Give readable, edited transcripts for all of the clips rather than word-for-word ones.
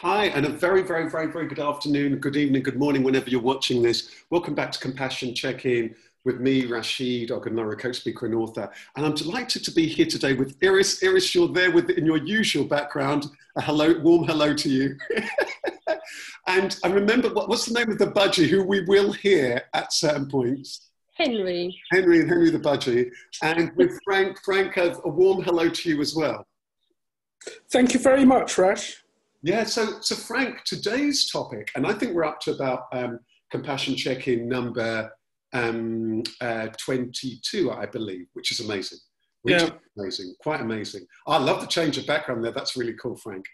Hi, and a very, very, very, very good afternoon, good evening, good morning, whenever you're watching this. Welcome back to Compassion Check-In with me, Rasheed, Ogunlaru, coach, speaker, and author. And I'm delighted to be here today with Iris. Iris, you're there in your usual background. A hello, warm hello to you. And I remember, what's the name of the budgie who we will hear at certain points? Henry. Henry the budgie. And with Frank, a warm hello to you as well. Thank you very much, Rash. Yeah, so Frank, today's topic, and I think we're up to about Compassion Check-In number 22, I believe, which is amazing. Amazing, quite amazing. I love the change of background there. That's really cool, Frank.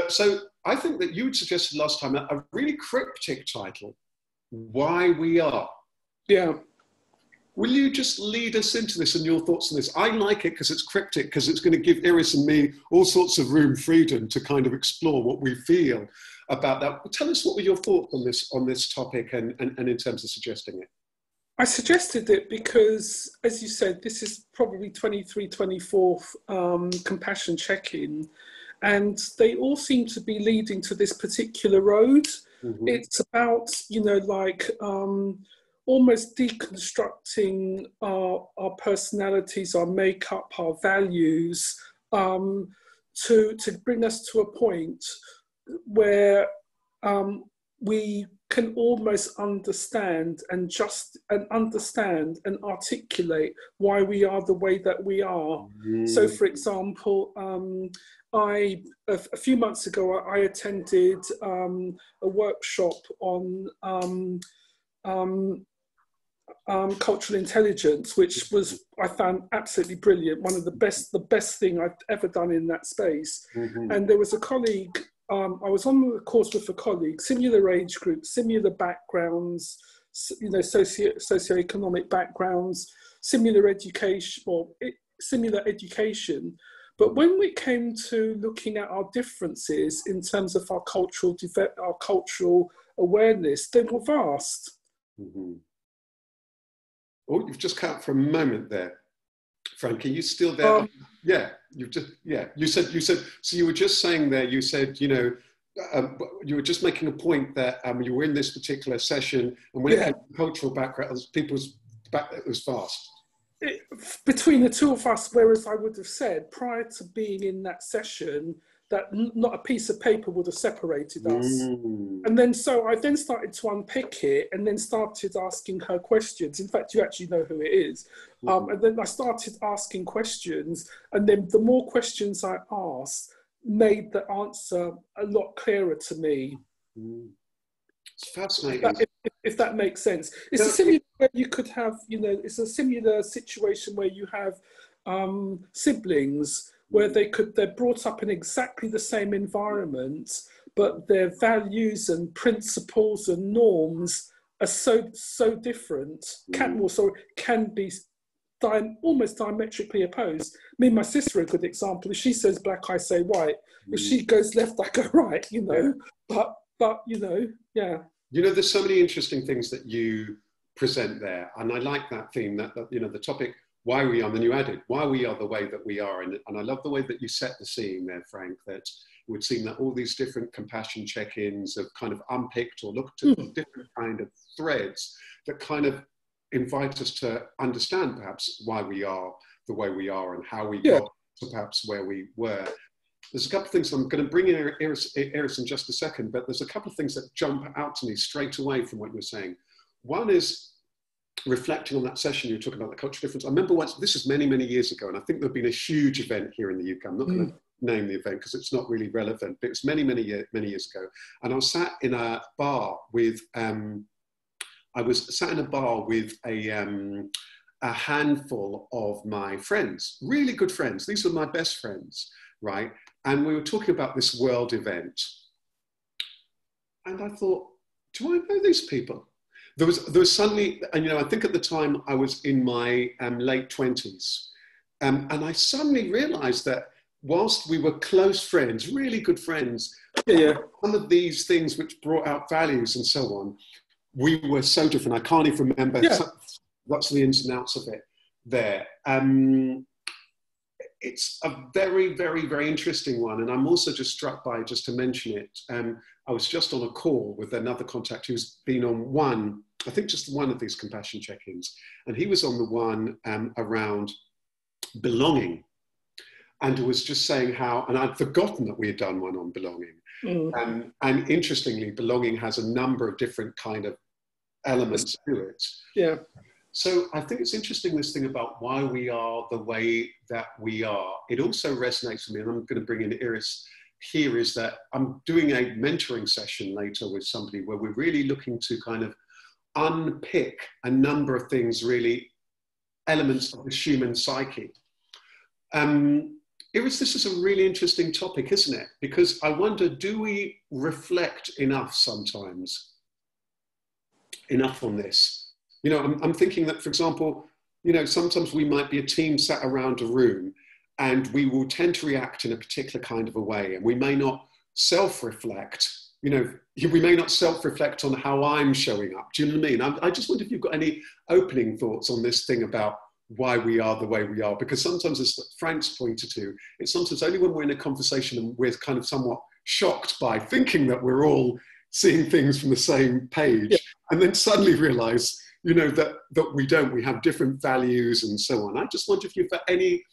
So I think that you had suggested last time a really cryptic title, Why We Are. Yeah. Will you just lead us into this and your thoughts on this? I like it because it's cryptic, because it's going to give Iris and me all sorts of freedom to kind of explore what we feel about that. Tell us, what were your thoughts on this topic and in terms of suggesting it? I suggested it because, as you said, this is probably 23, 24th Compassion Check-In, and they all seem to be leading to this particular road. Mm-hmm. It's about, almost deconstructing our personalities, our makeup, our values, to bring us to a point where we can almost understand and articulate why we are the way that we are. Mm. So, for example, a few months ago, I attended a workshop on cultural intelligence, which I found absolutely brilliant. One of the best thing I've ever done in that space. Mm-hmm. And there was a colleague, I was on the course with a colleague, similar age group, similar backgrounds, socioeconomic backgrounds, similar education. But when we came to looking at our differences in terms of our cultural awareness, they were vast. Mm-hmm. Oh, you've just cut for a moment there, Frank. Are you still there? You said. So you were just saying there. You said, you were just making a point that you were in this particular session, and when it came to cultural backgrounds, people's back, it was vast. Between the two of us, whereas I would have said prior to being in that session, that not a piece of paper would have separated us. Mm. And then so I then started to unpick it and then started asking her questions. In fact, you actually know who it is. And then I started asking questions, and then the more questions I asked made the answer a lot clearer to me. Mm. It's fascinating. If that makes sense. It's a similar where you could have, it's a similar situation where you have siblings where they're brought up in exactly the same environment, but their values and principles and norms are so different, can be almost diametrically opposed. Me and my sister are a good example. If she says black, I say white. If she goes left, I go right, But there's so many interesting things that you present there. And I like that theme, that the topic, why we are, and then you added, why we are the way that we are. And I love the way that you set the scene there, Frank, that it would seem that all these different compassion check-ins have kind of unpicked or looked at different kind of threads that kind of invite us to understand perhaps why we are the way we are and how we got to perhaps where we were. There's a couple of things, I'm going to bring in Iris in just a second, but there's a couple of things that jump out to me straight away from what you're saying. One is, reflecting on that session you were talking about, the cultural difference. I remember once, this is many, many years ago, and I think there'd been a huge event here in the UK. I'm not going to name the event because it's not really relevant, but it was many years ago. And I was sat in a bar with, a handful of my friends, really good friends. These were my best friends, right? And we were talking about this world event. And I thought, do I know these people? There was suddenly, and I think at the time I was in my late 20s, and I suddenly realized that whilst we were close friends, really good friends, some of these things which brought out values and so on, we were so different. I can't even remember lots of the ins and outs of it there. it's a very, very, very interesting one. And I'm also just struck by, just to mention it, I was just on a call with another contact who's been on one, I think just one of these compassion check-ins. And he was on the one around belonging. And was just saying how, and I'd forgotten that we had done one on belonging. And interestingly, belonging has a number of different kind of elements to it. Yeah. So I think it's interesting, this thing about why we are the way that we are. It also resonates with me, and I'm going to bring in Iris here, is that I'm doing a mentoring session later with somebody where we're really looking to kind of unpick a number of things, really elements of the human psyche. Iris, this is a really interesting topic, isn't it? Because I wonder, do we reflect enough sometimes, enough on this? You know, I'm thinking that, for example, you know, sometimes we might be a team sat around a room and we will tend to react in a particular kind of a way, and we may not self-reflect, you know, we may not self-reflect on how I'm showing up. Do you know what I mean? I just wonder if you've got any opening thoughts on this thing about why we are the way we are, because sometimes, as Frank's pointed to, it's sometimes only when we're in a conversation and we're kind of somewhat shocked by thinking that we're all seeing things from the same page, and then suddenly realize, you know, that we don't, we have different values and so on. I just wonder if you've got any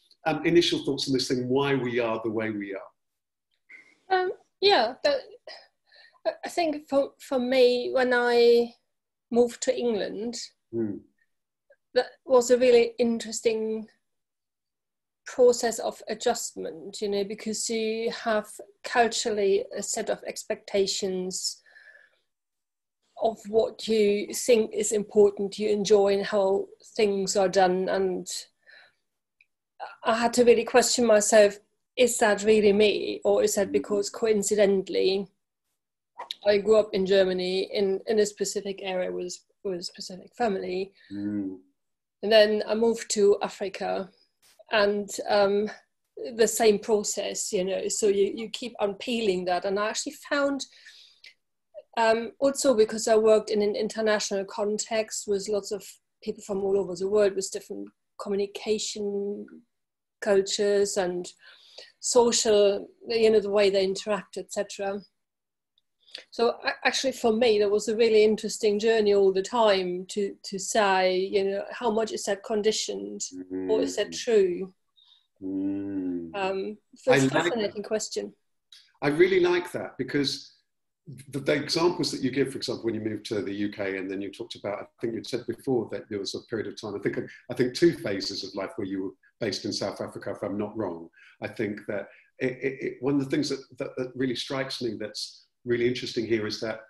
initial thoughts on this thing, why we are the way we are. Yeah, I think for me, when I moved to England, that was a really interesting process of adjustment, you know, because you have culturally a set of expectations of what you think is important, you enjoy, and how things are done. And I had to really question myself, is that really me? Or is that because coincidentally I grew up in Germany in a specific area with a specific family. And then I moved to Africa, and the same process, you know, so you keep unpeeling that. And I actually found, also because I worked in an international context with lots of people from all over the world with different communication cultures and social, you know, the way they interact, etc. So actually for me, that was a really interesting journey all the time to say, you know, how much is that conditioned or is that true? That's a fascinating question. I really like that, because the examples that you give, for example, when you moved to the UK, and then you talked about, I think you'd said before that there was a period of time, I think 2 phases of life where you were based in South Africa, if I'm not wrong. I think that one of the things that really strikes me that's really interesting here is that,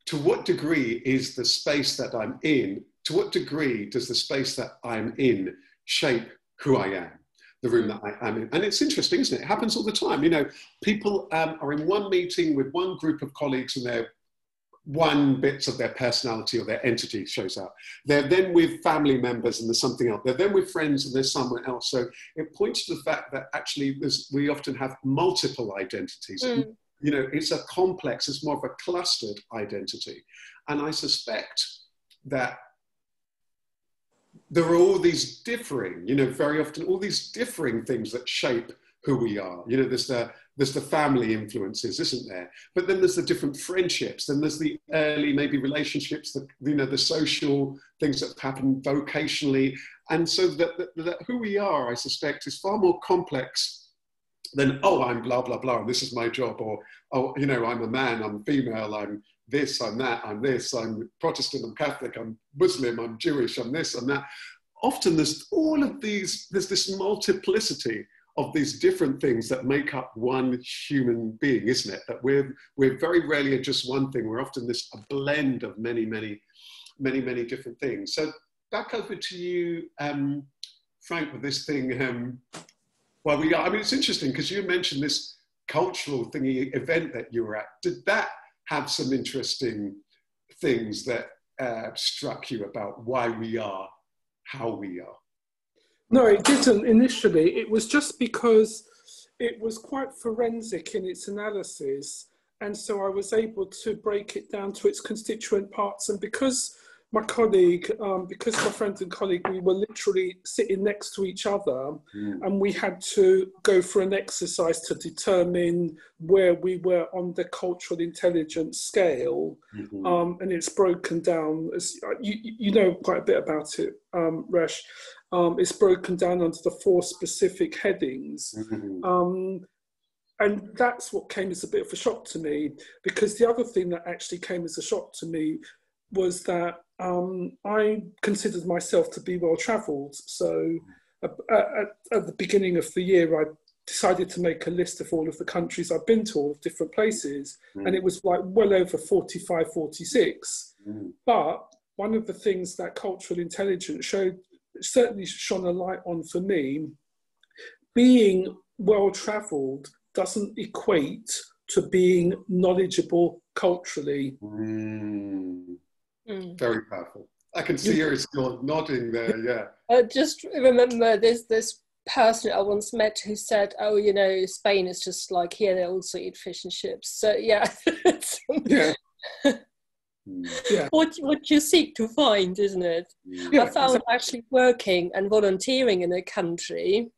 to what degree is the space that I'm in, to what degree does the space that I'm in shape who I am? The room that I'm in. And it's interesting, isn't it? It happens all the time. You know, people are in one meeting with one group of colleagues, and they're one bits of their personality or their entity shows up. They're then with family members and there's something else. They're then with friends and there's someone else. So it points to the fact that actually we often have multiple identities. You know, it's a complex, it's more of a clustered identity. And I suspect that there are all these differing, you know, very often all these differing things that shape who we are. You know, there's the family influences, isn't there? But then there's the different friendships. Then there's the early maybe relationships, the social things that happen vocationally. And so that who we are, I suspect, is far more complex than, oh, I'm blah, blah, blah, and this is my job. Or, oh, you know, I'm a man, I'm female, I'm this, I'm that, I'm this, I'm Protestant, I'm Catholic, I'm Muslim, I'm Jewish, I'm this, I'm that. Often there's all of these, there's this multiplicity of these different things that make up one human being, isn't it? That we're very rarely just one thing. We're often a blend of many, many, many, many different things. So back over to you, Frank, with this thing. I mean, it's interesting because you mentioned this cultural thingy event that you were at. Did that have some interesting things that struck you about why we are how we are? No, it didn't initially. It was just because it was quite forensic in its analysis. And so I was able to break it down to its constituent parts. And because my colleague, because my friend and colleague, we were literally sitting next to each other, and we had to go for an exercise to determine where we were on the cultural intelligence scale. And it's broken down, as you know quite a bit about it, Rash. It's broken down under the 4 specific headings. And that's what came as a bit of a shock to me, because the other thing that actually came as a shock to me was that I considered myself to be well-travelled. So at the beginning of the year, I decided to make a list of all of the countries I've been to, all of different places, and it was like well over 45, 46. But one of the things that cultural intelligence certainly shone a light on for me, being well-travelled doesn't equate to being knowledgeable culturally. Very powerful. I can see her still nodding there, yeah. I just remember this person I once met who said, oh, you know, Spain is just like here, they also eat fish and chips. So, yeah. What you seek to find, isn't it? I found actually working and volunteering in a country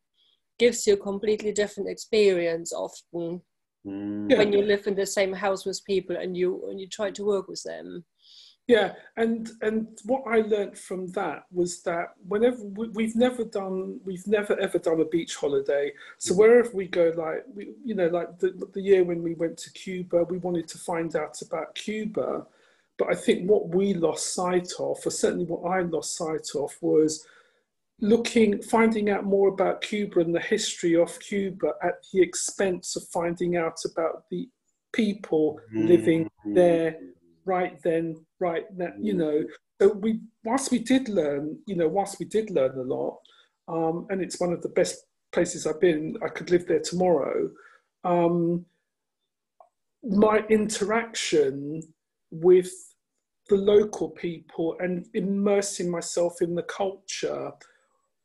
gives you a completely different experience often when you live in the same house with people and you try to work with them. Yeah, and what I learned from that was that whenever we've never ever done a beach holiday. So wherever we go, like like the year when we went to Cuba, we wanted to find out about Cuba, but I think what we lost sight of, or certainly what I lost sight of, was finding out more about Cuba and the history of Cuba at the expense of finding out about the people living there right then, right now, So whilst we did learn a lot, and it's one of the best places I've been, I could live there tomorrow. My interaction with the local people and immersing myself in the culture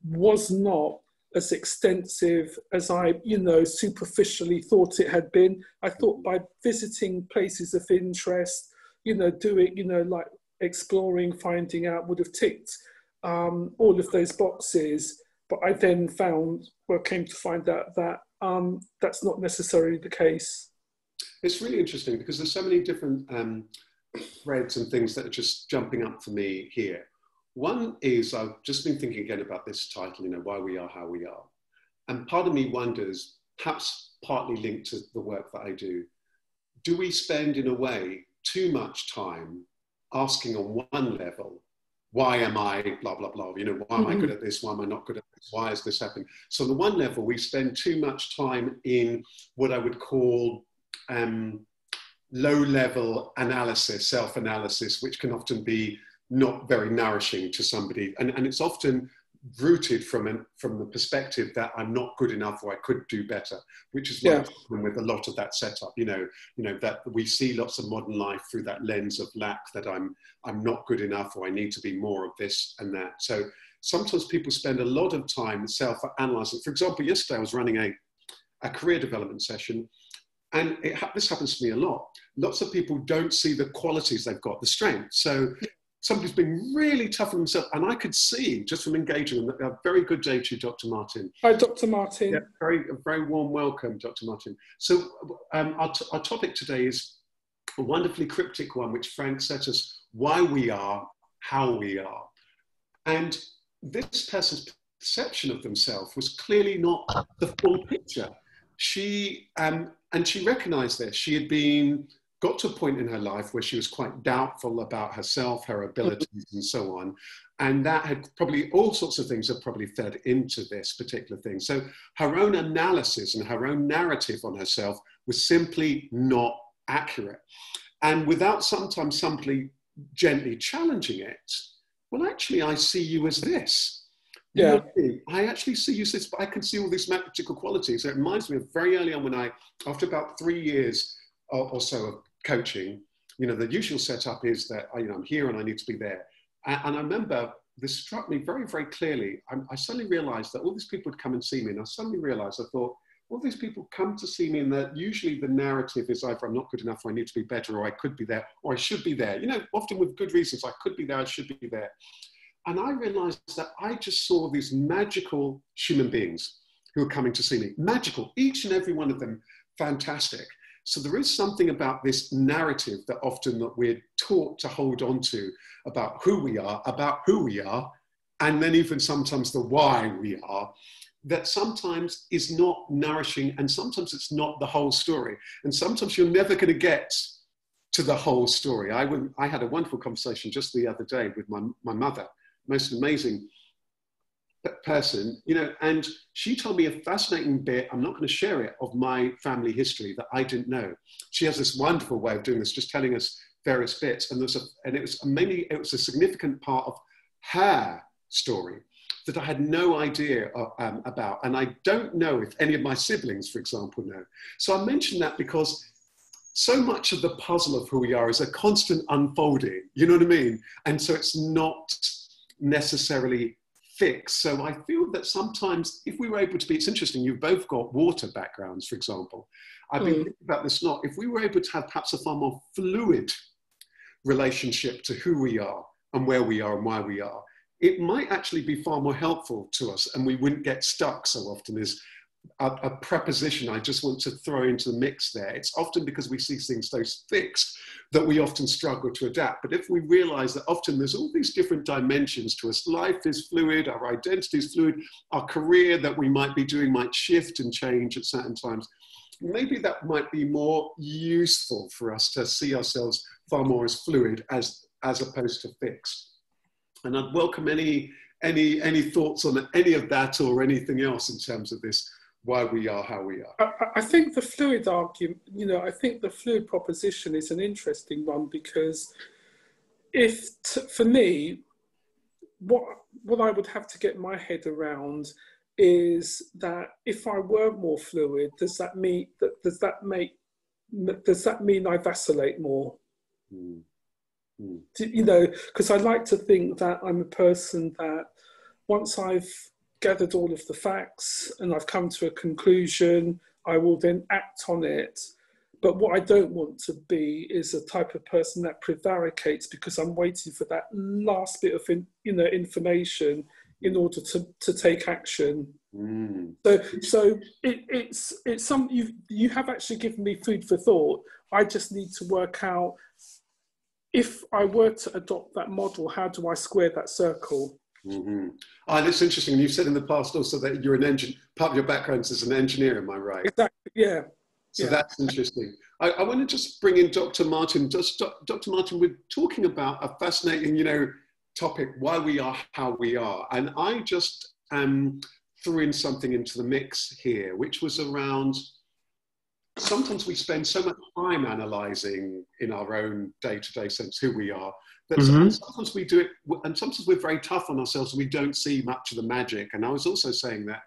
was not as extensive as I, superficially thought it had been. I thought by visiting places of interest, doing, like exploring, finding out, would have ticked all of those boxes. But I then came to find out that that's not necessarily the case. It's really interesting because there's so many different threads and things that are just jumping up for me here. One is I've just been thinking again about this title, Why We Are, How We Are. And part of me wonders, perhaps partly linked to the work that I do we spend in a way too much time asking on one level, why am I blah, blah, blah, why am I good at this? Why am I not good at this? Why is this happening? So on the one level, we spend too much time in what I would call low-level analysis, self-analysis, which can often be not very nourishing to somebody. And it's often rooted from the perspective that I'm not good enough or I could do better, which is what I'm with a lot of that setup, that we see lots of modern life through that lens of lack, that I'm not good enough or I need to be more of this and that. So sometimes people spend a lot of time self-analyzing. For example, yesterday I was running a career development session, and this happens to me a lot. Lots of people don't see the qualities they've got, the strengths. So somebody's been really tough on themselves, and I could see just from engaging them. A very good day to you, Dr. Martin. Hi, Dr. Martin. Yeah, a very warm welcome, Dr. Martin. So our topic today is a wonderfully cryptic one, which Frank set us: why we are, how we are. And this person's perception of themselves was clearly not the full picture. She recognized this. She had got to a point in her life where she was quite doubtful about herself, her abilities, and so on. And that had probably, all sorts of things have probably fed into this particular thing. So her own analysis and her own narrative on herself was simply not accurate. And without sometimes simply gently challenging it, well, actually, I see you as this. Yeah. I actually see you as this, but I can see all these magical qualities. So it reminds me of very early on when after about 3 years or so of coaching, the usual setup is that I'm here and I need to be there. And I remember this struck me very, very clearly. I suddenly realized that all these people would come and see me, and I suddenly realized, I thought, all these people come to see me, and that usually the narrative is either I'm not good enough, or I need to be better, or I could be there, or I should be there. You know, often with good reasons, I could be there, I should be there. And I realized that I just saw these magical human beings who are coming to see me. Magical, each and every one of them, fantastic. So there is something about this narrative that often that we're taught to hold on to about who we are, and then even sometimes the why we are, that sometimes is not nourishing, and sometimes it's not the whole story. And sometimes you're never going to get to the whole story. I had a wonderful conversation just the other day with my mother, most amazing person, you know, and she told me a fascinating bit, I'm not going to share it, of my family history that I didn't know. She has this wonderful way of doing this, just telling us various bits, and it was a significant part of her story that I had no idea about, and I don't know if any of my siblings, for example, know. So I mention that because so much of the puzzle of who we are is a constant unfolding, you know what I mean? And so it's not necessarily fixed. So I feel that sometimes if we were able to be, it's interesting, you've both got water backgrounds, for example. I've been thinking about this a lot. If we were able to have perhaps a far more fluid relationship to who we are and where we are and why we are, it might actually be far more helpful to us, and we wouldn't get stuck so often as a preposition I just want to throw into the mix there. It's often because we see things so fixed that we often struggle to adapt. But if we realize that often there's all these different dimensions to us, life is fluid, our identity is fluid, our career that we might be doing might shift and change at certain times, maybe that might be more useful for us to see ourselves far more as fluid as opposed to fixed. And I'd welcome any thoughts on any of that or anything else in terms of this, why we are how we are. I think the fluid argument, you know, I think the fluid proposition is an interesting one, because for me, what I would have to get my head around is that if I were more fluid, does that mean I vacillate more? You know, because I like to think that I'm a person that once I've gathered all of the facts and I've come to a conclusion, I will then act on it. But what I don't want to be is a type of person that prevaricates because I'm waiting for that last bit of information in order to take action. So it's some you have actually given me food for thought. I just need to work out, if I were to adopt that model, how do I square that circle? That's interesting. You said in the past also that you're an engineer. Part of your background is an engineer, am I right? Exactly. Yeah. So that's interesting. I want to just bring in Dr. Martin. Dr. Martin, we're talking about a fascinating, topic: why we are how we are, and I just threw in something into the mix here, which was around. Sometimes we spend so much time analysing in our own day-to-day sense who we are, that sometimes we do it, and sometimes we're very tough on ourselves and we don't see much of the magic. And I was also saying that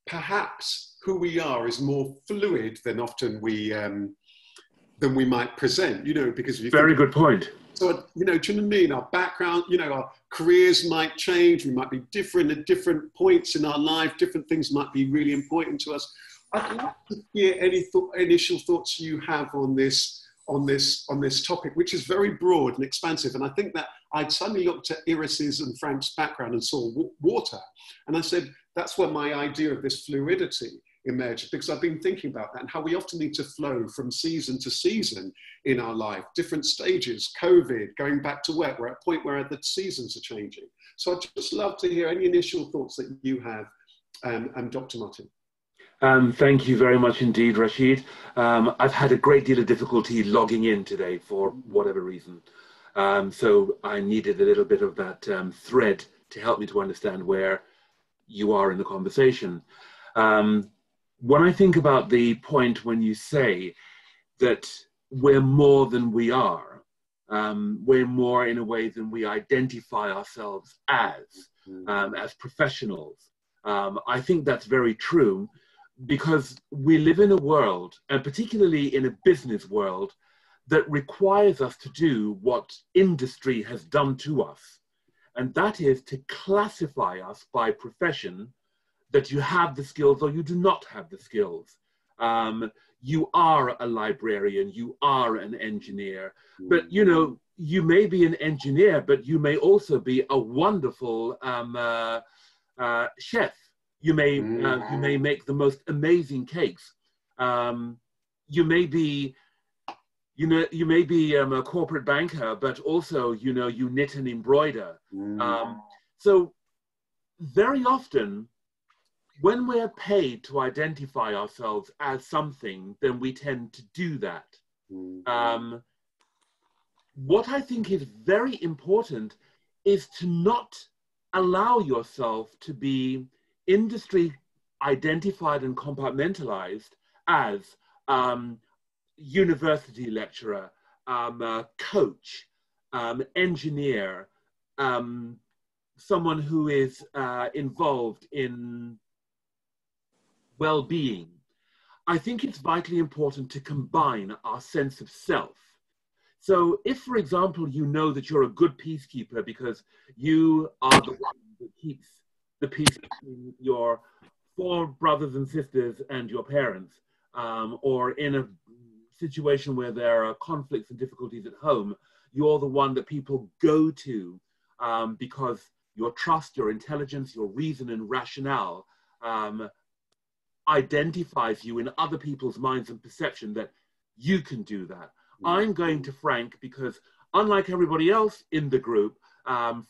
perhaps who we are is more fluid than often we might present, because you very good point. So, do you know what I mean? Our background, our careers might change. We might be different at different points in our life. Different things might be really important to us. I'd like to hear any initial thoughts you have on this topic, which is very broad and expansive. And I think that I'd suddenly looked at Iris's and Frank's background and saw water. And I said, that's where my idea of this fluidity emerged, because I've been thinking about that and how we often need to flow from season to season in our life, different stages, COVID, going back to work. We're at a point where the seasons are changing. So I'd just love to hear any initial thoughts that you have, Dr. Martin. Thank you very much indeed, Rasheed. I've had a great deal of difficulty logging in today for whatever reason. So I needed a little bit of that thread to help me to understand where you are in the conversation. When I think about the point when you say that we're more than we are, we're more in a way than we identify ourselves as professionals. I think that's very true, because we live in a world, and particularly in a business world, that requires us to do what industry has done to us. And that is to classify us by profession, that you have the skills or you do not have the skills. You are a librarian, you are an engineer, but you know, you may be an engineer, but you may also be a wonderful chef. You may make the most amazing cakes. You may be a corporate banker, but also, you know, you knit and embroider. So very often, when we're paid to identify ourselves as something, then we tend to do that. What I think is very important is to not allow yourself to be industry identified and compartmentalized as university lecturer, coach, engineer, someone who is involved in well-being. I think it's vitally important to combine our sense of self. So if, for example, you know that you're a good peacekeeper because you are the one that keeps the peace between your 4 brothers and sisters and your parents, or in a situation where there are conflicts and difficulties at home, you're the one that people go to because your trust, your intelligence, your reason and rationale identifies you in other people's minds and perception that you can do that. I'm going to Frank because, unlike everybody else in the group,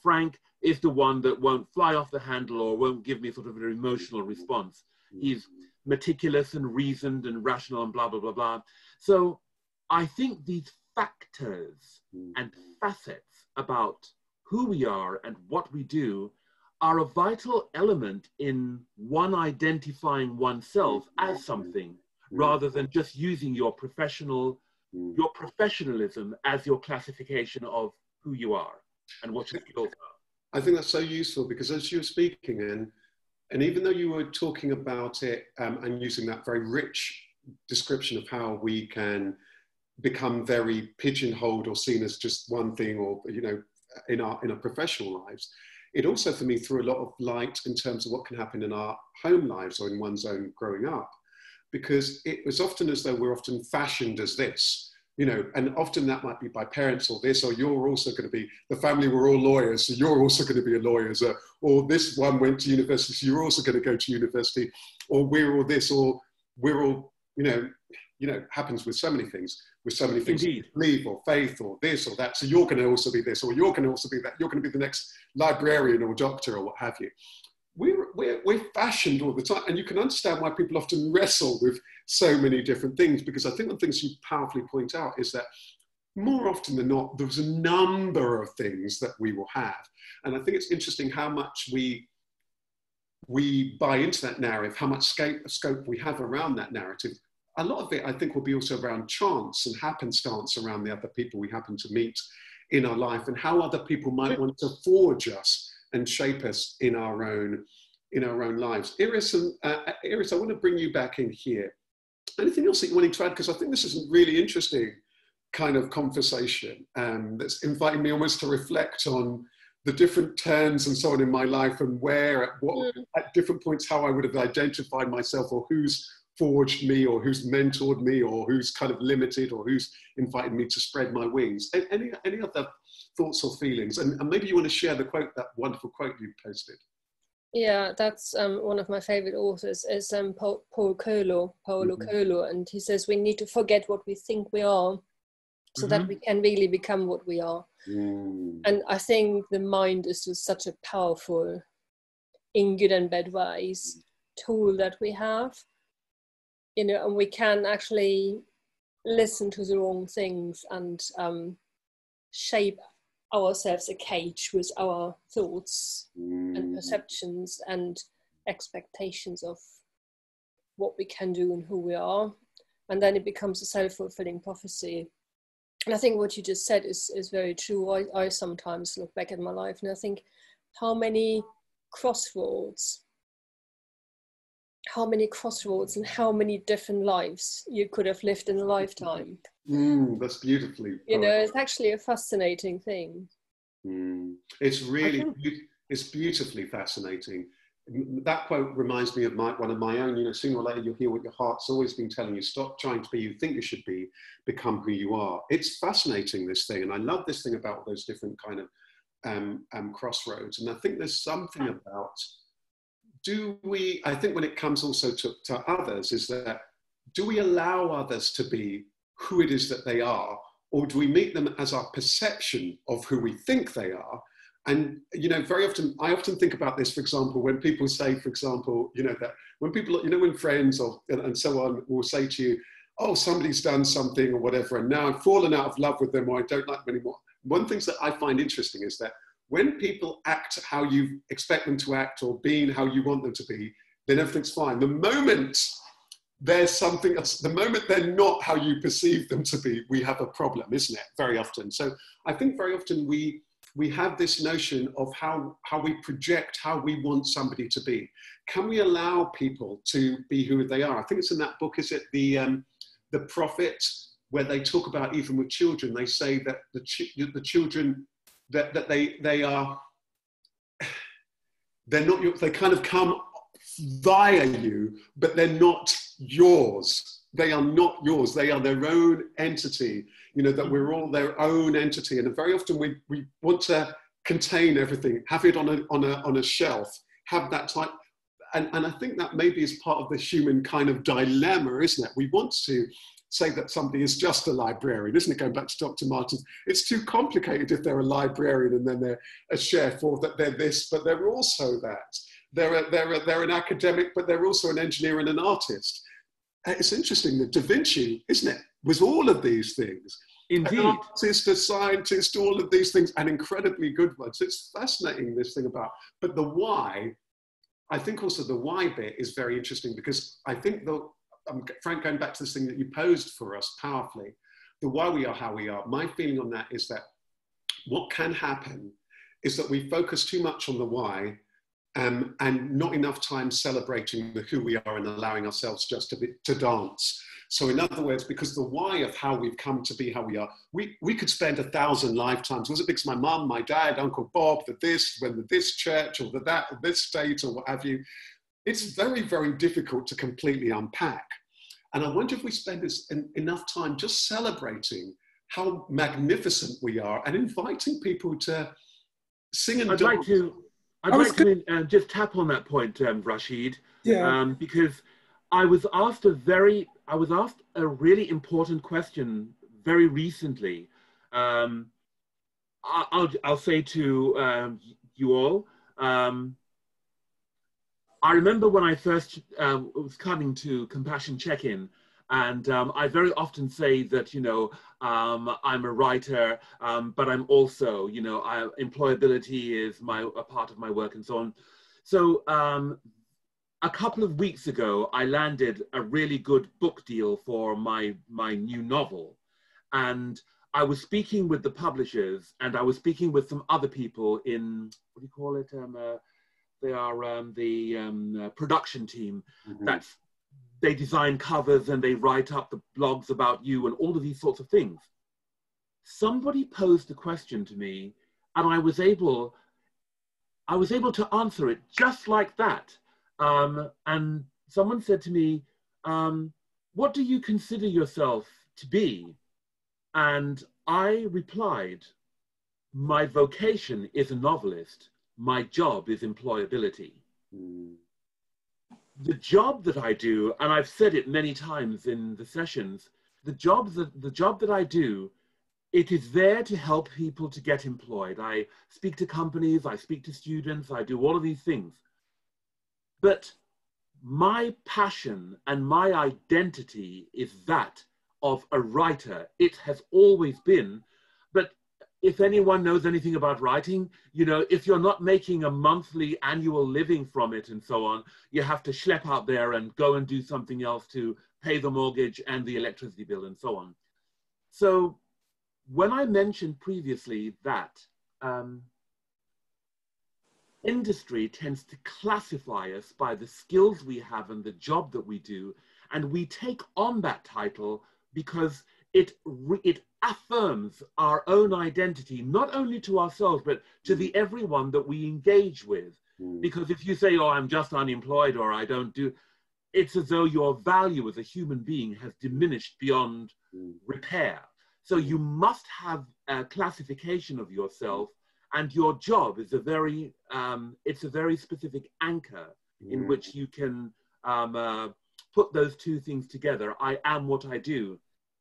Frank is the one that won't fly off the handle or won't give me sort of an emotional response. He's meticulous and reasoned and rational and blah, blah, blah, blah. So I think these factors and facets about who we are and what we do are a vital element in one identifying oneself as something, rather than just using your professionalism as your classification of who you are and what your skills are. I think that's so useful, because as you were speaking, and even though you were talking about it and using that very rich description of how we can become very pigeonholed or seen as just one thing, or, you know, in our professional lives, it also for me threw a lot of light in terms of what can happen in our home lives or in one's own growing up, because it was often as though we're often fashioned as this, you know, and often that might be by parents or this, or you're also going to be, the family were all lawyers, so you're also going to be a lawyer, or this one went to university, so you're also going to go to university, or we're all this, or we're all, you know, happens with so many things, Indeed. Belief or faith or this or that, so you're going to also be this, or you're going to also be that, you're going to be the next librarian or doctor or what have you. We're fashioned all the time, and you can understand why people often wrestle with so many different things, because I think one of the things you powerfully point out is that more often than not, there's a number of things that we will have. And I think it's interesting how much we buy into that narrative, how much scope we have around that narrative. A lot of it, I think, will be also around chance and happenstance around the other people we happen to meet in our life, and how other people might want to forge us and shape us in our own lives. Iris, I want to bring you back in here. Anything else that you wanted to add? Because I think this is a really interesting kind of conversation that's inviting me almost to reflect on the different turns and so on in my life, and where, at different points, how I would have identified myself, or who's forged me, or who's mentored me, or who's kind of limited, or who's invited me to spread my wings. Any other thoughts or feelings? And maybe you want to share the quote, that wonderful quote you posted. Yeah, that's one of my favorite authors is Paulo Coelho, and he says we need to forget what we think we are, so that we can really become what we are. And I think the mind is just such a powerful, in good and bad ways, tool that we have, you know, and we can actually listen to the wrong things and shape ourselves a cage with our thoughts and perceptions and expectations of what we can do and who we are. And then it becomes a self-fulfilling prophecy. And I think what you just said is very true. I sometimes look back at my life and I think how many crossroads and how many different lives you could have lived in a lifetime. That's beautifully. You know, it's actually a fascinating thing. It's really, it's beautifully fascinating. that quote reminds me of one of my own, you know, sooner or later you'll hear what your heart's always been telling you. Stop trying to be who you think you should be, become who you are. It's fascinating, this thing. And I love this thing about those different kind of crossroads. And I think there's something about, I think when it comes also to others, is that, do we allow others to be who it is that they are? Or do we meet them as our perception of who we think they are? And, you know, very often, I often think about this, for example, when people say, for example, you know, that when people, you know, when friends and so on will say to you, oh, somebody's done something or whatever, and now I've fallen out of love with them or I don't like them anymore. One of the things that I find interesting is that when people act how you expect them to act or being how you want them to be, then everything's fine. The moment there's something else, the moment they're not how you perceive them to be, we have a problem, isn't it? Very often. So I think very often we have this notion of how we project how we want somebody to be. Can we allow people to be who they are? I think it's in that book, is it The Prophet, where they talk about, even with children, they say that the children, that they're not, they kind of come via you, but they're not yours. They are not yours. They are their own entity. You know, that we're all their own entity. And very often we want to contain everything, have it on a shelf, have that type. And I think that maybe is part of the human kind of dilemma, isn't it? We want to say that somebody is just a librarian, isn't it? Going back to Dr. Martens, it's too complicated if they're a librarian and then they're a chef, or that they're this, but they're also that. They're an academic, but they're also an engineer and an artist. It's interesting that Da Vinci, isn't it, was all of these things. Indeed. An artist, a scientist, all of these things, and incredibly good ones. It's fascinating, this thing about, but the why, I think also the why bit is very interesting, because I think Frank, going back to this thing that you posed for us powerfully, the why we are how we are, my feeling on that is that what can happen is that we focus too much on the why, and not enough time celebrating the who we are and allowing ourselves just to dance. So in other words, because the why of how we've come to be how we are, we could spend 1,000 lifetimes. Was it because my mum, my dad, Uncle Bob, this church, or that, or this state, or what have you? It's very, very difficult to completely unpack. And I wonder if we spend enough time just celebrating how magnificent we are and inviting people to sing and dance. I'd like to just tap on that point, Rasheed, because I was asked a really important question very recently. I'll say to you all, I remember when I first was coming to Compassion Check-In, and I very often say that, you know, I'm a writer, but I'm also, you know, employability is a part of my work and so on. So a couple of weeks ago, I landed a really good book deal for my new novel. And I was speaking with the publishers, and I was speaking with some other people in, what do you call it? They are the production team. Mm-hmm. They design covers and they write up the blogs about you and all of these sorts of things. Somebody posed a question to me, and I was able to answer it just like that. And someone said to me, what do you consider yourself to be? And I replied, my vocation is a novelist. My job is employability. Mm. The job that I do, and I've said it many times in the sessions, the job that I do, it is there to help people to get employed. I speak to companies, I speak to students, I do all of these things. But my passion and my identity is that of a writer. It has always been. But if anyone knows anything about writing, you know, if you're not making a monthly annual living from it and so on, you have to schlep out there and go and do something else to pay the mortgage and the electricity bill and so on. So when I mentioned previously that industry tends to classify us by the skills we have and the job that we do, and we take on that title because it affirms our own identity, not only to ourselves, but to everyone that we engage with. Because if you say, oh, I'm just unemployed or I don't do, it's as though your value as a human being has diminished beyond repair. So you must have a classification of yourself, and your job is it's a very specific anchor in which you can put those two things together. I am what I do.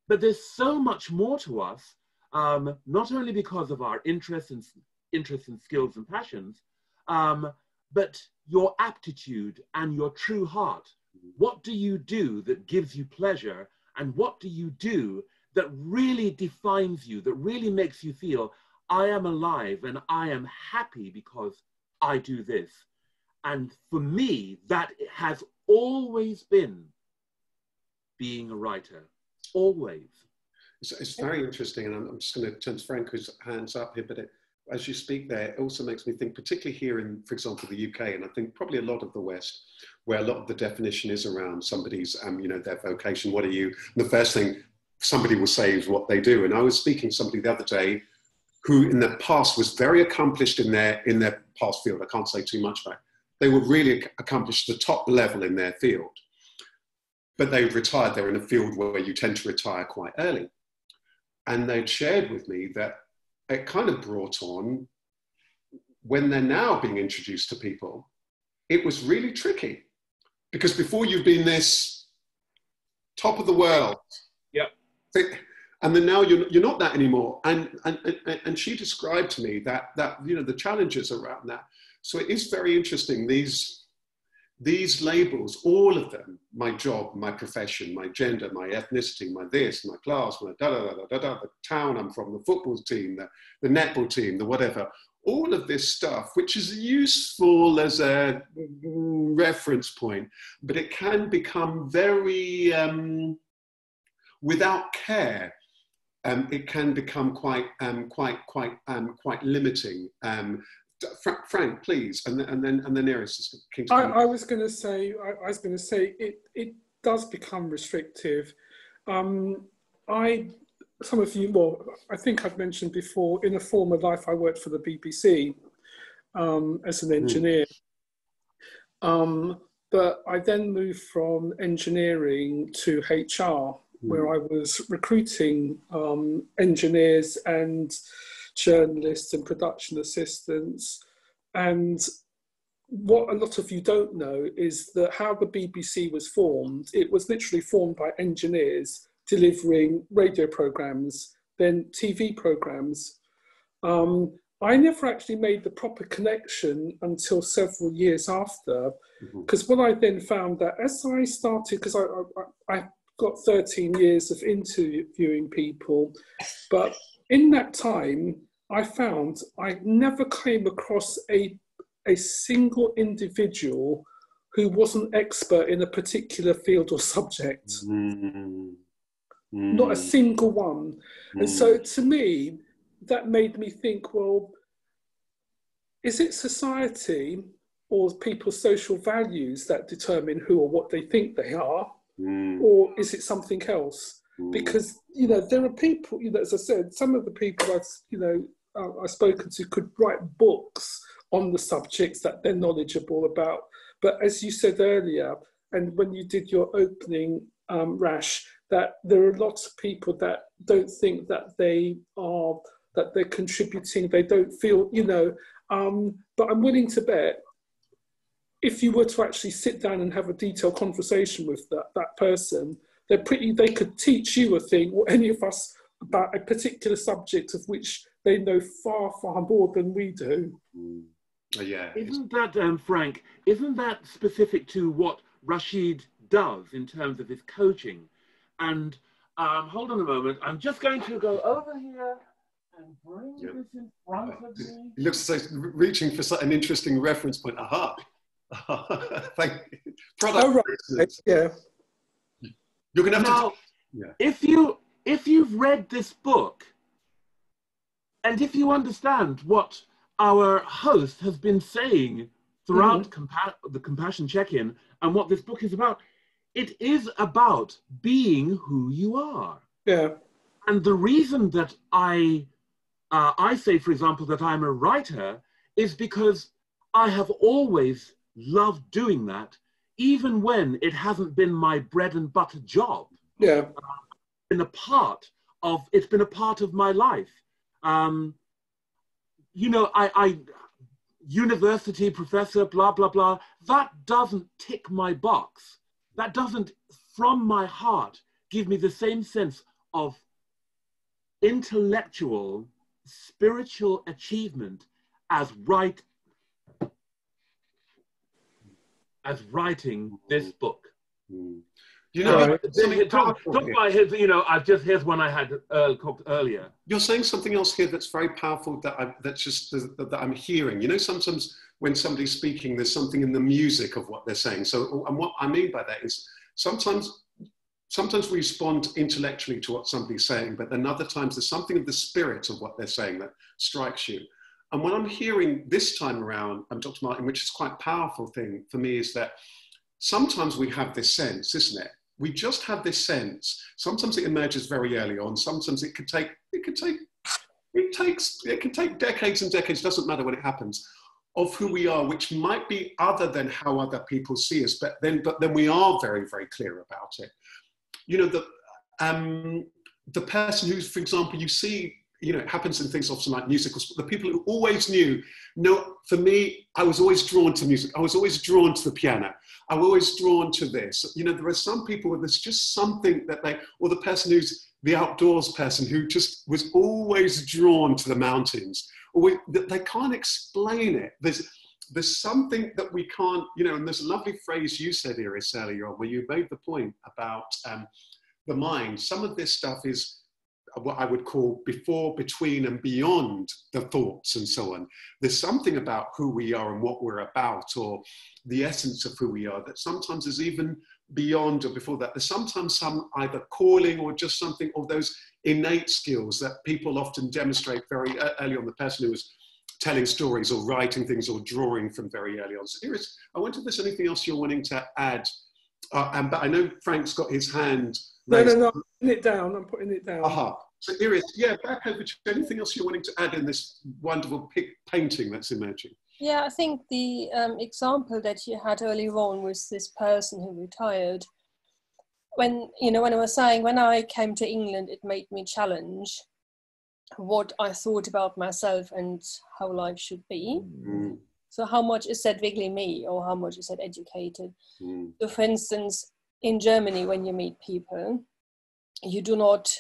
But there's so much more to us, not only because of our interests and skills and passions, but your aptitude and your true heart. What do you do that gives you pleasure? And what do you do that really defines you, that really makes you feel, I am alive and I am happy because I do this? And for me, that has always been being a writer, always. It's very interesting, and I'm just going to turn to Frank, whose hand's up here, but as you speak there, it also makes me think, particularly here in, for example, the UK, and I think probably a lot of the West, where a lot of the definition is around somebody's, their vocation. What are you? And the first thing somebody will say is what they do. And I was speaking to somebody the other day who in the past was very accomplished in their past field. I can't say too much about it. They were really accomplished at the top level in their field, but they've retired. They're in a field where you tend to retire quite early. And they'd shared with me that it kind of brought on, when they're now being introduced to people, it was really tricky. Because before you've been this top of the world. Yep. And then now you're not that anymore. And she described to me that the challenges around that. So it is very interesting, these labels, all of them, my job, my profession, my gender, my ethnicity, my this, my class, my the town I'm from, the football team, the netball team, the whatever, all of this stuff, which is useful as a reference point, but it can become very, without care, it can become quite limiting. Frank, please, and then Iris is keen to I was going to say it does become restrictive. Some of you, well, I think I've mentioned before, in a former life I worked for the BBC as an engineer, but I then moved from engineering to HR, where I was recruiting engineers and journalists and production assistants. And what a lot of you don't know is that how the BBC was formed, it was literally formed by engineers delivering radio programmes, then TV programmes. I never actually made the proper connection until several years after, because what I then found that as I started, because I got 13 years of interviewing people, but in that time, I found I never came across a single individual who wasn't expert in a particular field or subject. Not a single one. And so to me, that made me think, well, is it society or people's social values that determine who or what they think they are? Or is it something else? Because, there are people, as I said, some of the people I've spoken to could write books on the subjects that they're knowledgeable about. But as you said earlier, and when you did your opening, Rash, that there are lots of people that don't think that they're contributing, they don't feel, but I'm willing to bet if you were to actually sit down and have a detailed conversation with that person, they could teach you a thing, or any of us, about a particular subject of which they know far, far more than we do. Yeah. Isn't that, Frank, isn't that specific to what Rasheed does in terms of his coaching? And hold on a moment, I'm just going to go over here and bring this in front of me. It looks like reaching for such an interesting reference point. Aha. Thank you. Product. Right. Yeah. You're going to have now, if you've read this book, and if you understand what our host has been saying throughout the Compassion Check-In and what this book is about, it is about being who you are. Yeah. And the reason that I say, for example, that I'm a writer is because I I have always loved doing that, even when it hasn't been my bread and butter job. Yeah. It's been a part of my life. You know, I university professor, blah, blah, blah, that doesn't tick my box. That doesn't, from my heart, give me the same sense of intellectual, spiritual achievement as writing this book. You know, here's one I had cooked earlier. You're saying something else here that's very powerful that I'm hearing. You know, sometimes when somebody's speaking, there's something in the music of what they're saying. So, and what I mean by that is sometimes we respond intellectually to what somebody's saying, but then other times there's something of the spirit of what they're saying that strikes you. And what I'm hearing this time around, Dr. Martin, which is quite a powerful thing for me, is that sometimes we have this sense, isn't it? We just have this sense. Sometimes it emerges very early on. Sometimes it could take decades and decades, doesn't matter when it happens, of who we are, which might be other than how other people see us, but then we are very, very clear about it. You know, the person who's, for example, you see, you know, it happens in things often like musicals, the people who always knew, no, for me, I was always drawn to music. I was always drawn to the piano. I was always drawn to this. You know, there are some people where there's just something that or the person who's the outdoors person who just was always drawn to the mountains, or they can't explain it. There's something that we can't, you know, and there's a lovely phrase you said, Iris, earlier on, where you made the point about the mind. Some of this stuff is what I would call before, between, and beyond the thoughts and so on. There's something about who we are and what we're about, or the essence of who we are, that sometimes is even beyond or before that. There's sometimes some either calling or just something of those innate skills that people often demonstrate very early on. The person who was telling stories or writing things or drawing from very early on. So Iris, I wonder if there's anything else you're wanting to add. But I know Frank's got his hand raised. No, I'm putting it down. I'm putting it down. Aha. So Iris, yeah, back over to you. Anything else you're wanting to add in this wonderful painting that's emerging? Yeah, I think the example that you had earlier on was this person who retired. When I was saying, when I came to England, it made me challenge what I thought about myself and how life should be. Mm. So how much is that really me, or how much is that educated? Mm. So for instance, in Germany, when you meet people, you do not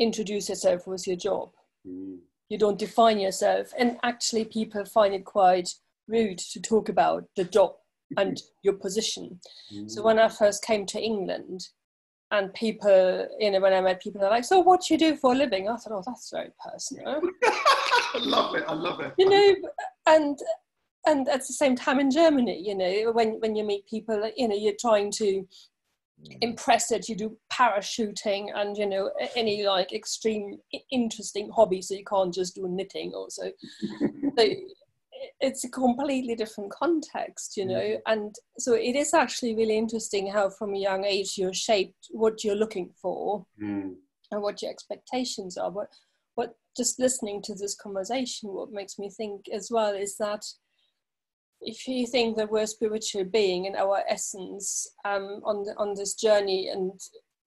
introduce yourself with your job. Mm. You don't define yourself. And actually people find it quite rude to talk about the job and your position. Mm. So when I first came to England, and people, when I met people, they're like, so what do you do for a living? I thought, oh, that's very personal. I love it. And at the same time in Germany, when you meet people, you're trying to impress that you do parachuting and, any like extreme interesting hobby, so you can't just do knitting also. So it's a completely different context, and so it is actually really interesting how from a young age you're shaped what you're looking for and what your expectations are. But just listening to this conversation, what makes me think as well is that if you think that we're spiritual being in our essence on this journey, and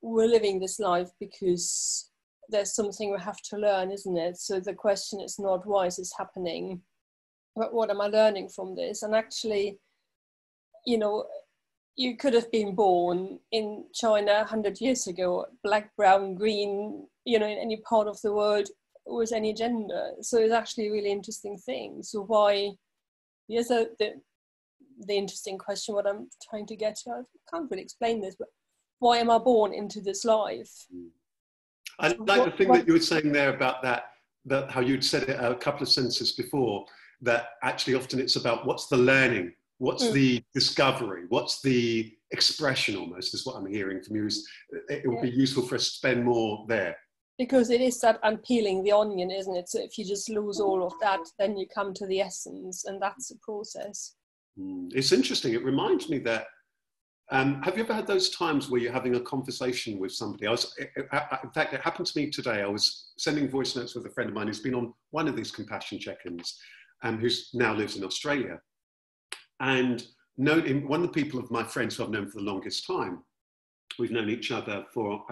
we're living this life because there's something we have to learn, isn't it? So the question is not why is this happening, but what am I learning from this? And actually, you could have been born in China 100 years ago, black, brown, green, in any part of the world with any gender. So it's actually a really interesting thing. So why, here's the interesting question, what I'm trying to get to, I can't really explain this, but why am I born into this life? I like the thing that you were saying there about that how you'd said it a couple of sentences before, that actually often it's about what's the learning, what's the discovery, what's the expression almost, is what I'm hearing from you. It would be useful for us to spend more there. Because it is that unpeeling the onion, isn't it? So if you just lose all of that, then you come to the essence, and that's the process. It's interesting. It reminds me that, have you ever had those times where you're having a conversation with somebody? In fact, it happened to me today. I was sending voice notes with a friend of mine who's been on one of these compassion check-ins, who now lives in Australia. And known him, one of the people of my friends who I've known for the longest time. We've known each other for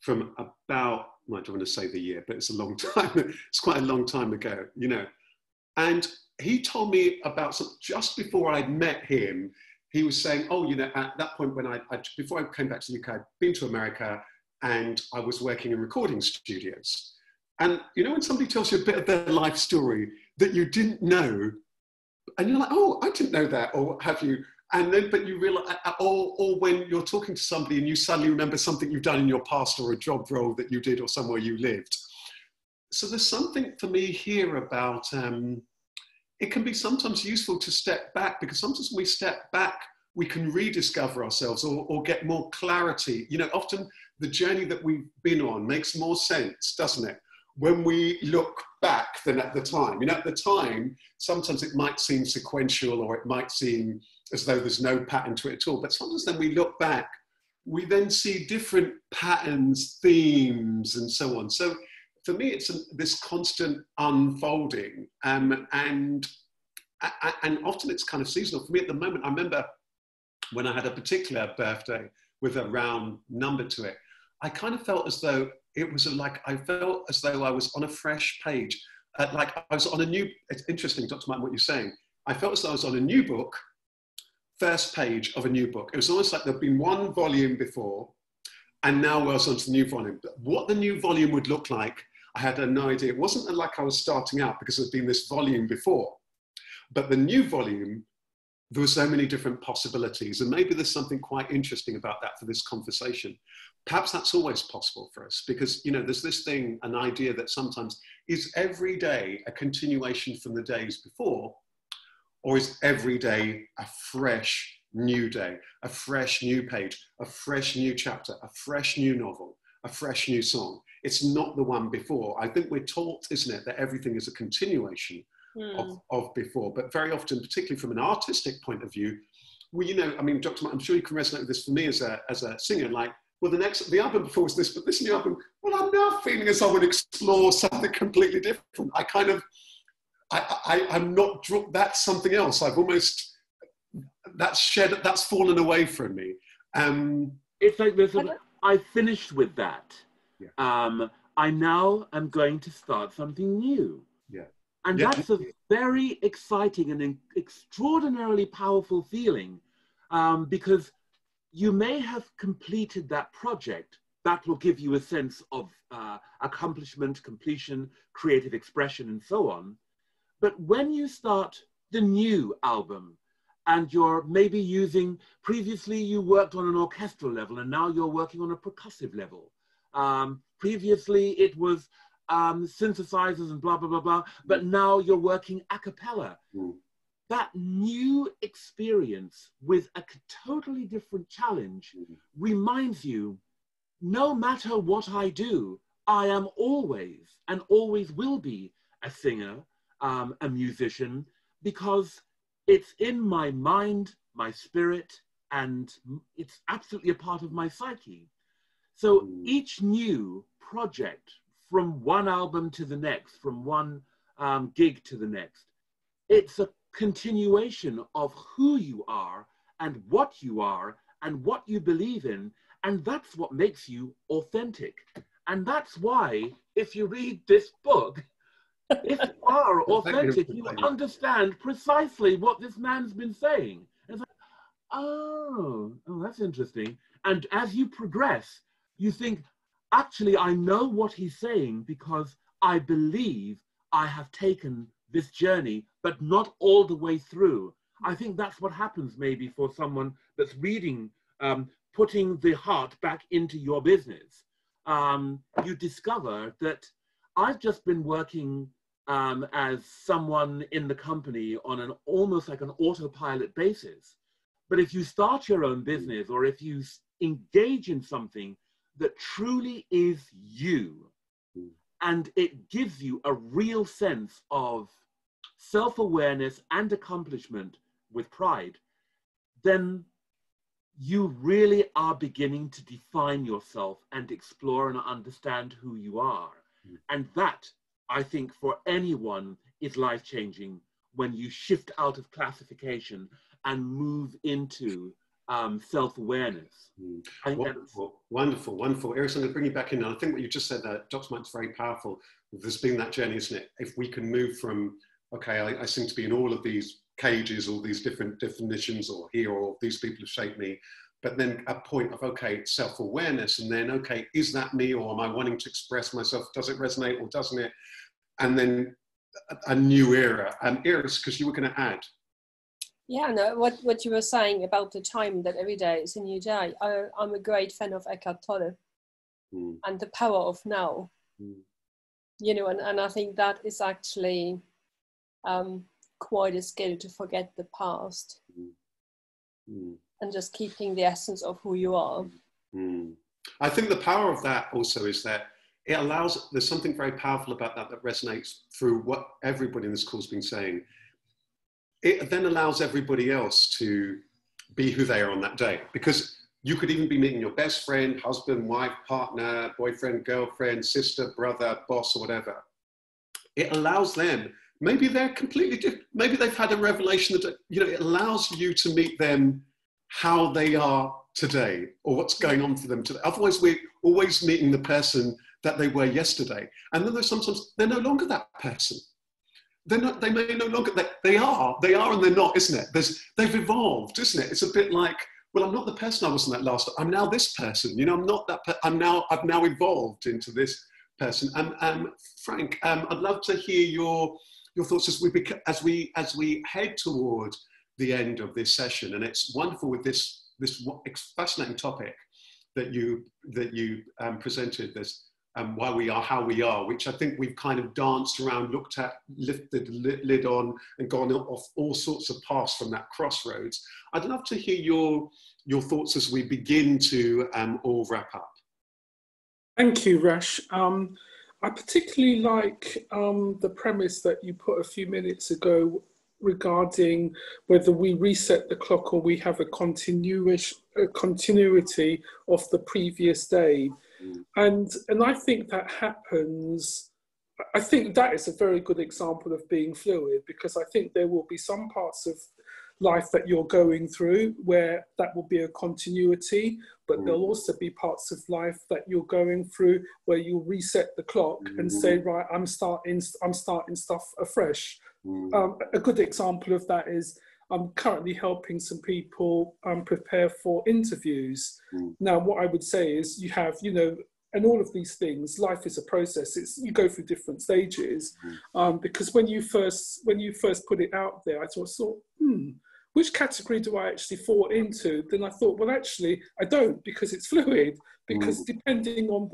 from about, well, I don't want to say the year, but it's a long time. It's quite a long time ago, you know. And he told me about just before I'd met him. He was saying, oh, you know, at that point when before I came back to the UK, I'd been to America and I was working in recording studios. And you know, when somebody tells you a bit of their life story that you didn't know, and you're like, oh, I didn't know that, or what have you. And then, but you realize, or when you're talking to somebody and you suddenly remember something you've done in your past or a job role that you did or somewhere you lived. So there's something for me here about, it can be sometimes useful to step back, because sometimes when we step back, we can rediscover ourselves or get more clarity. You know, often the journey that we've been on makes more sense, doesn't it? When we look back than at the time. You know, at the time, sometimes it might seem sequential or it might seem as though there's no pattern to it at all. But sometimes then we look back, we then see different patterns, themes, and so on. So for me, it's this constant unfolding. And often it's kind of seasonal. For me at the moment, I remember when I had a particular birthday with a round number to it, I kind of felt as though it was I felt as though I was on a fresh page. Like I was on a new, it's interesting, Dr. Martin, what you're saying. I felt as though I was on a new book, first page of a new book. It was almost like there'd been one volume before, and now I was onto the new volume. But what the new volume would look like, I had no idea. It wasn't like I was starting out because there'd been this volume before. But the new volume, there were so many different possibilities. And maybe there's something quite interesting about that for this conversation. Perhaps that's always possible for us because, you know, there's this thing, an idea that sometimes is every day a continuation from the days before, or is every day a fresh new day, a fresh new page, a fresh new chapter, a fresh new novel, a fresh new song. It's not the one before. I think we're taught, isn't it, that everything is a continuation of before, but very often, particularly from an artistic point of view, well, you know, I mean, Dr. Martin, I'm sure you can resonate with this for me as a singer, like, well, the album before was this, but this new album, well, I'm now feeling as I would explore something completely different. I kind of, I'm not, that's something else. I've almost, that's fallen away from me. It's like this, I finished with that. Yeah. I now am going to start something new. Yeah. And that's a very exciting and extraordinarily powerful feeling because you may have completed that project. That will give you a sense of accomplishment, completion, creative expression, and so on. But when you start the new album and you're maybe using, previously you worked on an orchestral level and now you're working on a percussive level. Previously it was synthesizers and blah, blah, blah, blah, but now you're working a cappella. That new experience with a totally different challenge reminds you, no matter what I do, I am always and always will be a singer, a musician, because it's in my mind, my spirit, and it's absolutely a part of my psyche. So each new project, from one album to the next, from one gig to the next, it's a continuation of who you are and what you believe in, and that's what makes you authentic. And that's why, if you read this book, if you are authentic, you understand precisely what this man's been saying. And it's like, oh, that's interesting. And as you progress, you think, actually, I know what he's saying because I believe I have taken this journey, but not all the way through. I think that's what happens maybe for someone that's reading, putting the heart back into your business. You discover that I've just been working as someone in the company on an almost like an autopilot basis. But if you start your own business or if you engage in something that truly is you, and it gives you a real sense of self-awareness and accomplishment with pride, then you really are beginning to define yourself and explore and understand who you are. And that, I think, for anyone is life-changing when you shift out of classification and move into self-awareness. Wonderful, wonderful. Iris, I'm going to bring you back in. And I think what you just said there, Dr. Mike's very powerful. There's been that journey, isn't it? If we can move from, okay, I seem to be in all of these cages, all these different definitions, or here, or these people have shaped me, but then a point of, okay, self-awareness, and then, okay, is that me, or am I wanting to express myself? Does it resonate or doesn't it? And then a new era. Iris, because you were going to add. Yeah, no, what you were saying about the time, that every day is a new day. I'm a great fan of Eckhart Tolle and the power of now. You know, and I think that is actually quite a skill, to forget the past and just keeping the essence of who you are. I think the power of that also is that it allows, there's something very powerful about that that resonates through what everybody in this course has been saying. It then allows everybody else to be who they are on that day, because you could even be meeting your best friend, husband, wife, partner, boyfriend, girlfriend, sister, brother, boss, or whatever. It allows them, maybe they're completely different, maybe they've had a revelation that, you know, it allows you to meet them how they are today, or what's going on for them today. Otherwise, we're always meeting the person that they were yesterday. And then there's sometimes they're no longer that person. They're not, they may no longer, they are and they're not, isn't it? They've evolved, isn't it? It's a bit like, well, I'm not the person I was in that last, I'm now this person, you know, I'm not that, I've now evolved into this person. Frank, I'd love to hear your thoughts as we head toward the end of this session. And it's wonderful with this fascinating topic that you presented, this why we are how we are, which I think we've kind of danced around, looked at, lifted the lid on, and gone off all sorts of paths from that crossroads. I'd love to hear your thoughts as we begin to all wrap up. Thank you, Rash. I particularly like the premise that you put a few minutes ago regarding whether we reset the clock or we have a continuity of the previous day. And I think that happens, I think that is a very good example of being fluid, because I think there will be some parts of life that you're going through where that will be a continuity, but there'll also be parts of life that you're going through where you'll reset the clock and say, right, I'm starting stuff afresh. A good example of that is I'm currently helping some people prepare for interviews. Now, what I would say is you have, you know, and all of these things, life is a process. You go through different stages. Because when you first put it out there, I thought, which category do I actually fall into? Then I thought, well, actually, I don't, because it's fluid. Because depending on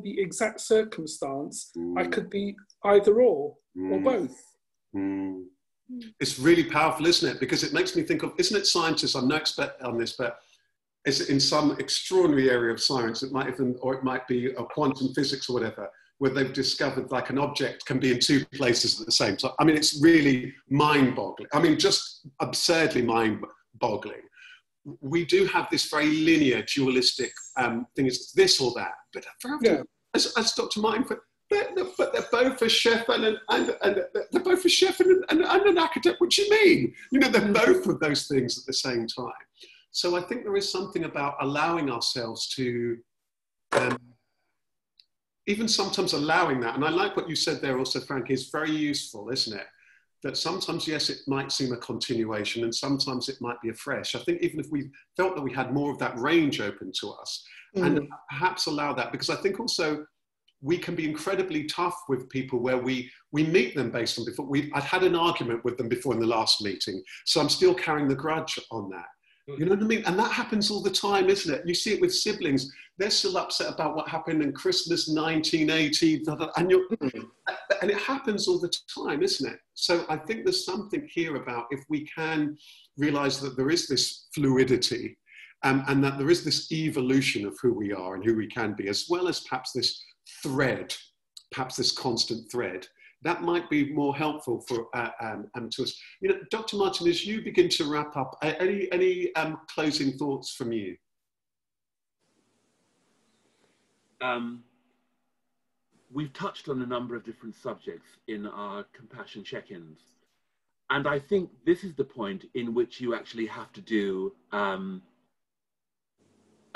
the exact circumstance, I could be either or both. It's really powerful, isn't it? Because it makes me think of, isn't it scientists, I'm no expert on this, but it's in some extraordinary area of science, it might be a quantum physics or whatever, where they've discovered like an object can be in two places at the same time. I mean, it's really mind-boggling. I mean, just absurdly mind-boggling. We do have this very linear, dualistic thing, it's this or that. But as Dr. Martin, but they're both a chef and they're both a chef and an architect. What do you mean? You know, they're both of those things at the same time. So I think there is something about allowing ourselves to, even sometimes allowing that. And I like what you said there also, Frank, is very useful, isn't it? That sometimes, yes, it might seem a continuation and sometimes it might be a fresh. I think even if we felt that we had more of that range open to us and perhaps allow that, because I think also, we can be incredibly tough with people where we meet them based on before. I'd had an argument with them before in the last meeting, so I'm still carrying the grudge on that. You know what I mean? And that happens all the time, isn't it? You see it with siblings. They're still upset about what happened in Christmas 1980, and it happens all the time, isn't it? So I think there's something here about if we can realize that there is this fluidity and that there is this evolution of who we are and who we can be, as well as perhaps this thread, perhaps this constant thread, that might be more helpful for to us. You know, Dr. Martin, as you begin to wrap up, any closing thoughts from you? We've touched on a number of different subjects in our compassion check-ins. And I think this is the point in which you actually have to do a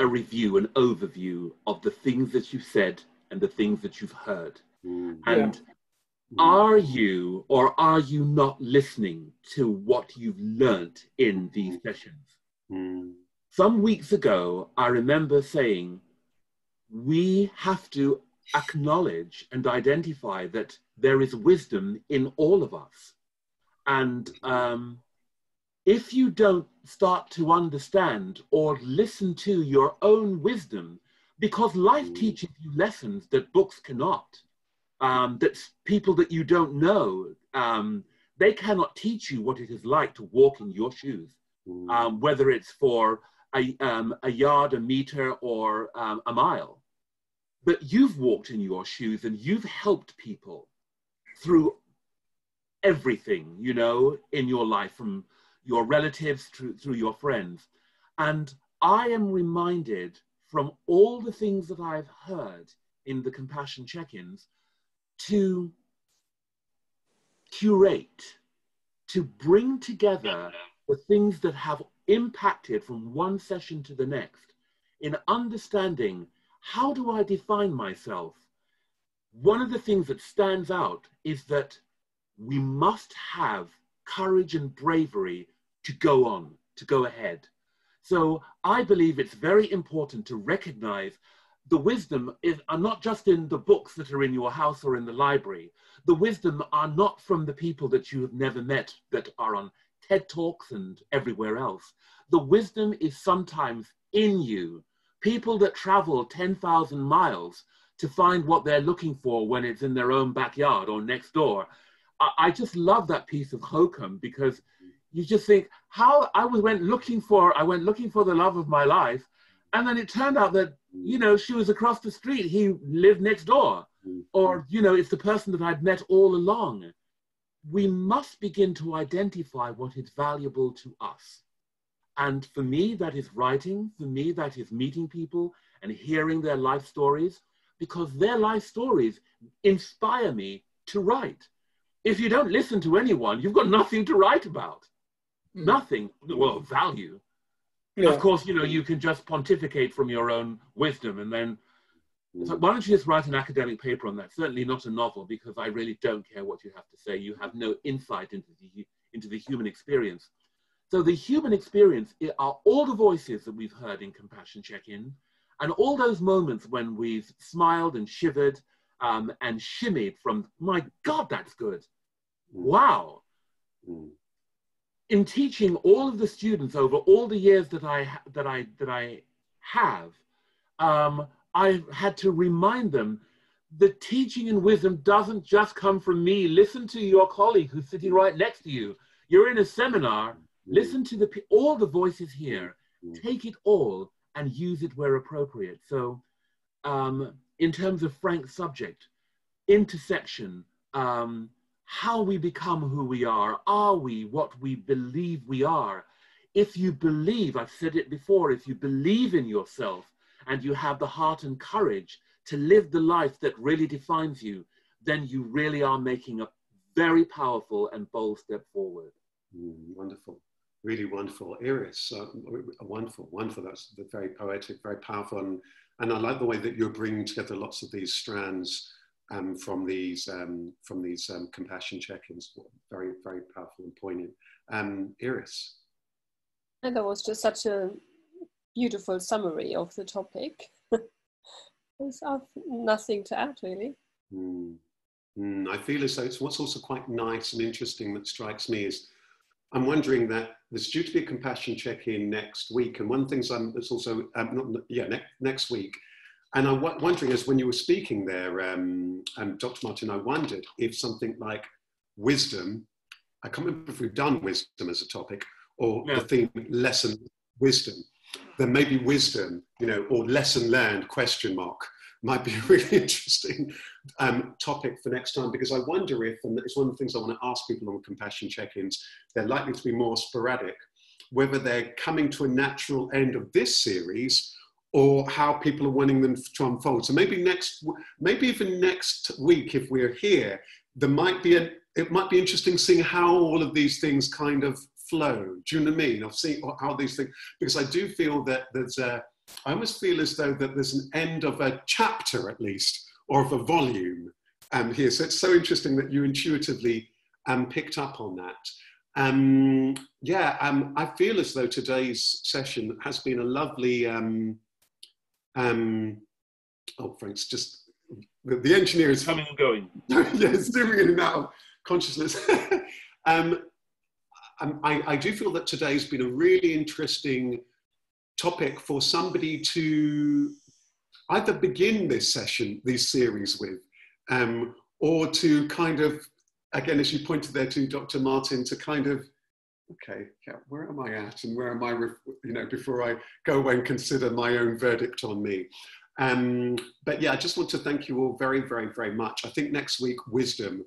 review, an overview of the things that you've said and the things that you've heard. And are you or are you not listening to what you've learnt in these sessions? Some weeks ago, I remember saying, we have to acknowledge and identify that there is wisdom in all of us. And if you don't start to understand or listen to your own wisdom, because life teaches you lessons that books cannot, that people that you don't know, they cannot teach you what it is like to walk in your shoes, whether it's for a yard, a meter, or a mile. But you've walked in your shoes and you've helped people through everything, you know, in your life, from your relatives through your friends. And I am reminded from all the things that I've heard in the compassion check-ins to curate, to bring together the things that have impacted from one session to the next in understanding, how do I define myself? One of the things that stands out is that we must have courage and bravery to go on, to go ahead. So I believe it's very important to recognize the wisdom are not just in the books that are in your house or in the library. The wisdom are not from the people that you have never met that are on TED Talks and everywhere else. The wisdom is sometimes in you. People that travel 10,000 miles to find what they're looking for when it's in their own backyard or next door. I just love that piece of hokum, because you just think, how I went looking for the love of my life, and then it turned out that, you know, she was across the street, he lived next door, or, you know, it's the person that I'd met all along. We must begin to identify what is valuable to us. And for me, that is writing. For me, that is meeting people and hearing their life stories, because their life stories inspire me to write. If you don't listen to anyone, you've got nothing to write about. Nothing, well, value. Yeah. Of course, you know, you can just pontificate from your own wisdom, and then, so why don't you just write an academic paper on that? Certainly not a novel, because I really don't care what you have to say. You have no insight into the human experience. So the human experience are all the voices that we've heard in Compassion Check-In, and all those moments when we've smiled and shivered and shimmied from, my God, that's good. Wow. In teaching all of the students over all the years that I have, I've had to remind them that teaching and wisdom doesn't just come from me. Listen to your colleague who's sitting right next to you. You're in a seminar. Listen to all the voices here. Take it all and use it where appropriate. So in terms of Frank's subject, intersection, how we become who we are we what we believe we are? If you believe, I've said it before, if you believe in yourself and you have the heart and courage to live the life that really defines you, then you really are making a very powerful and bold step forward. Wonderful. Really wonderful. Iris, wonderful. That's very poetic, very powerful. And I like the way that you're bringing together lots of these strands from these compassion check-ins. Very, very powerful and poignant. Iris. And that was just such a beautiful summary of the topic. I've nothing to add, really. I feel as though it's what's also quite nice and interesting that strikes me is, I'm wondering that there's due to be a compassion check-in next week, and one of the things that's also next week. And I'm wondering, as when you were speaking there, Dr. Martin, I wondered if something like wisdom, I can't remember if we've done wisdom as a topic, or the theme lesson wisdom. Then maybe wisdom, you know, or lesson learned ? Might be a really interesting topic for next time, because I wonder if, and it's one of the things I want to ask people on compassion check-ins, they're likely to be more sporadic, whether they're coming to a natural end of this series or how people are wanting them to unfold. So maybe even next week, if we're here, there might be it might be interesting seeing how all of these things kind of flow. Do you know what I mean? I've seen how these things, because I do feel that I almost feel as though that there's an end of a chapter at least, or of a volume here. So it's so interesting that you intuitively picked up on that. I feel as though today's session has been a lovely, oh, Frank's just, the engineer is coming and going. Yeah, zooming in and out of consciousness. I do feel that today's been a really interesting topic for somebody to either begin this series with, or to kind of, again, as you pointed there to Dr. Martin, to kind of, okay, yeah, where am I at, and where am I, before I go away and consider my own verdict on me. But yeah, I just want to thank you all very, very, very much. I think next week, wisdom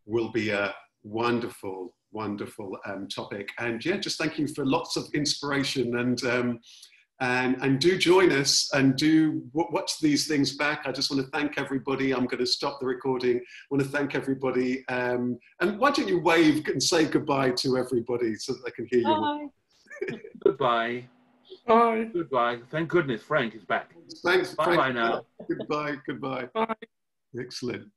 will be a wonderful, wonderful topic. And yeah, just thank you for lots of inspiration, and do join us and do watch these things back. I just want to thank everybody. I'm going to stop the recording. I want to thank everybody. And why don't you wave and say goodbye to everybody so that they can hear you. Goodbye. Bye. Goodbye. Thank goodness Frank is back. Thanks. Bye-bye now. Goodbye. Goodbye. Bye. Excellent.